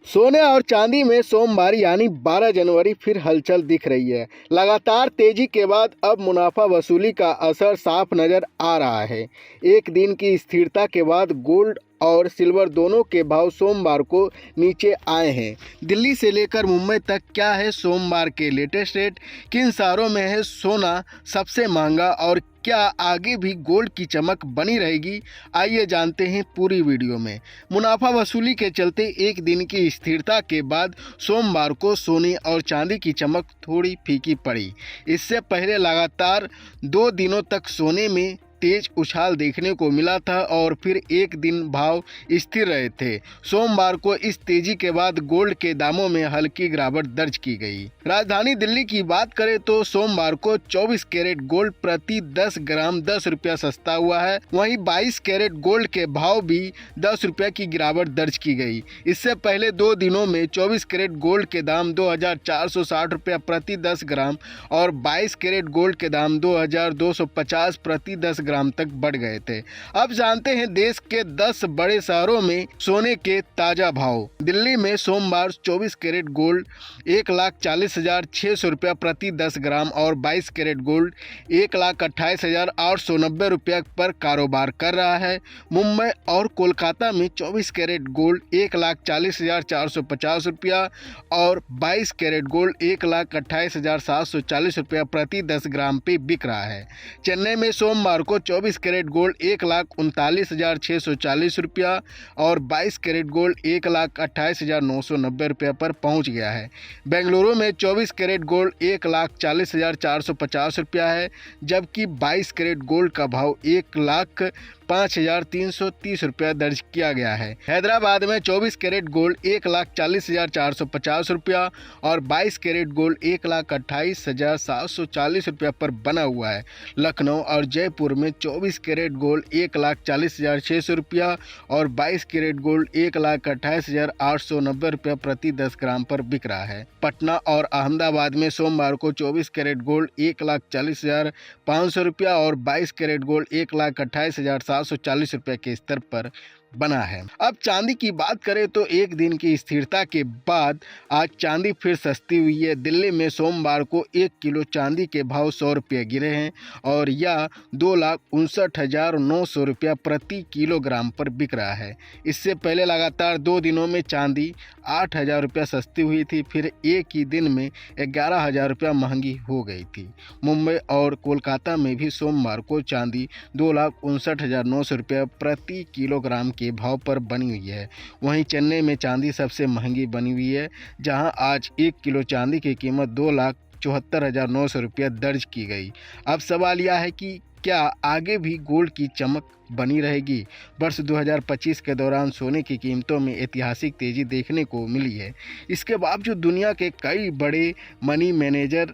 सोने और चांदी में सोमवार यानी 12 जनवरी फिर हलचल दिख रही है। लगातार तेजी के बाद अब मुनाफा वसूली का असर साफ नजर आ रहा है। एक दिन की स्थिरता के बाद गोल्ड और सिल्वर दोनों के भाव सोमवार को नीचे आए हैं। दिल्ली से लेकर मुंबई तक क्या है सोमवार के लेटेस्ट रेट, किन शहरों में है सोना सबसे महंगा और क्या आगे भी गोल्ड की चमक बनी रहेगी, आइए जानते हैं पूरी वीडियो में। मुनाफा वसूली के चलते एक दिन की स्थिरता के बाद सोमवार को सोने और चांदी की चमक थोड़ी फीकी पड़ी। इससे पहले लगातार 2 दिनों तक सोने में तेज उछाल देखने को मिला था और फिर एक दिन भाव स्थिर रहे थे। सोमवार को इस तेजी के बाद गोल्ड के दामों में हल्की गिरावट दर्ज की गई। राजधानी दिल्ली की बात करें तो सोमवार को 24 कैरेट गोल्ड प्रति 10 ग्राम 10 रुपया सस्ता हुआ है। वहीं 22 कैरेट गोल्ड के भाव भी 10 रुपया की गिरावट दर्ज की गई। इससे पहले 2 दिनों में 24 कैरेट गोल्ड के दाम 2460 रुपया प्रति 10 ग्राम और 22 कैरेट गोल्ड के दाम 2250 प्रति 10 ग्राम तक बढ़ गए थे। अब जानते हैं देश के 10 बड़े शहरों में सोने के ताजा भाव। दिल्ली में सोमवार 24 कैरेट गोल्ड 1,40,600 रुपया प्रति 10 ग्राम और 22 कैरेट गोल्ड 1,28,890 रुपया पर कारोबार कर रहा है। मुंबई और कोलकाता में 24 कैरेट गोल्ड 1,40,450 रुपया और 22 कैरेट गोल्ड 1,28,740 रुपया प्रति 10 ग्राम पे बिक रहा है। चेन्नई में सोमवार को 24 कैरेट गोल्ड 1,39,640 रुपया और 22 कैरेट गोल्ड 1,28,990 रुपया पर पहुंच गया है। बेंगलुरु में 24 कैरेट गोल्ड 1,40,450 रुपया है, जबकि 22 कैरेट गोल्ड का भाव 1,05,330 रुपया दर्ज किया गया है। हैदराबाद में 24 कैरेट गोल्ड 1,40,450 रुपया और 22 कैरेट गोल्ड 1,28,740 रुपया पर बना हुआ है। लखनऊ और जयपुर में 24 कैरेट गोल्ड 1,40,600 रुपया और 22 कैरेट गोल्ड 1,28,890 रुपया प्रति 10 ग्राम पर बिक रहा है। पटना और अहमदाबाद में सोमवार को 24 कैरेट गोल्ड 1,40,500 रुपया और 22 कैरेट गोल्ड 1,28,740 रुपये के स्तर पर बना है। अब चांदी की बात करें तो एक दिन की स्थिरता के बाद आज चांदी फिर सस्ती हुई है। दिल्ली में सोमवार को 1 किलो चांदी के भाव 100 रुपये गिरे हैं और यह 2,59,900 रुपया प्रति किलोग्राम पर बिक रहा है। इससे पहले लगातार 2 दिनों में चांदी 8,000 रुपया सस्ती हुई थी, फिर एक ही दिन में 11,000 रुपया महंगी हो गई थी। मुंबई और कोलकाता में भी सोमवार को चांदी 2,59,900 रुपया प्रति किलोग्राम के भाव पर बनी हुई है। वहीं चेन्नई में चांदी सबसे महंगी बनी हुई है, जहां आज 1 किलो चांदी की कीमत 2,74,900 रुपया दर्ज की गई। अब सवाल यह है कि क्या आगे भी गोल्ड की चमक बनी रहेगी? वर्ष 2025 के दौरान सोने की कीमतों में ऐतिहासिक तेजी देखने को मिली है। इसके बावजूद दुनिया के कई बड़े मनी मैनेजर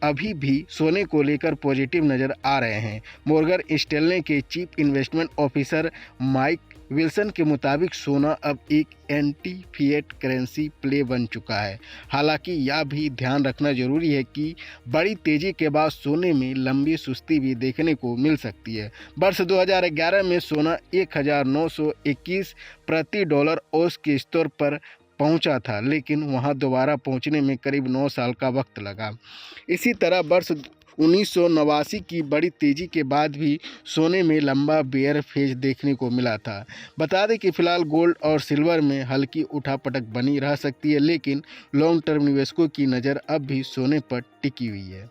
अभी भी सोने को लेकर पॉजिटिव नज़र आ रहे हैं। मॉर्गन स्टैनले के chief investment officer Mike Wilson के मुताबिक सोना अब एक एंटी फिएट करेंसी प्ले बन चुका है। हालांकि यह भी ध्यान रखना जरूरी है कि बड़ी तेजी के बाद सोने में लंबी सुस्ती भी देखने को मिल सकती है। वर्ष 2011 में सोना 1,921 प्रति डॉलर औंस के स्तर पर पहुंचा था, लेकिन वहां दोबारा पहुंचने में करीब 9 साल का वक्त लगा। इसी तरह वर्ष 1989 की बड़ी तेज़ी के बाद भी सोने में लंबा बेयर फेज देखने को मिला था। बता दें कि फिलहाल गोल्ड और सिल्वर में हल्की उठापटक बनी रह सकती है, लेकिन लॉन्ग टर्म निवेशकों की नज़र अब भी सोने पर टिकी हुई है।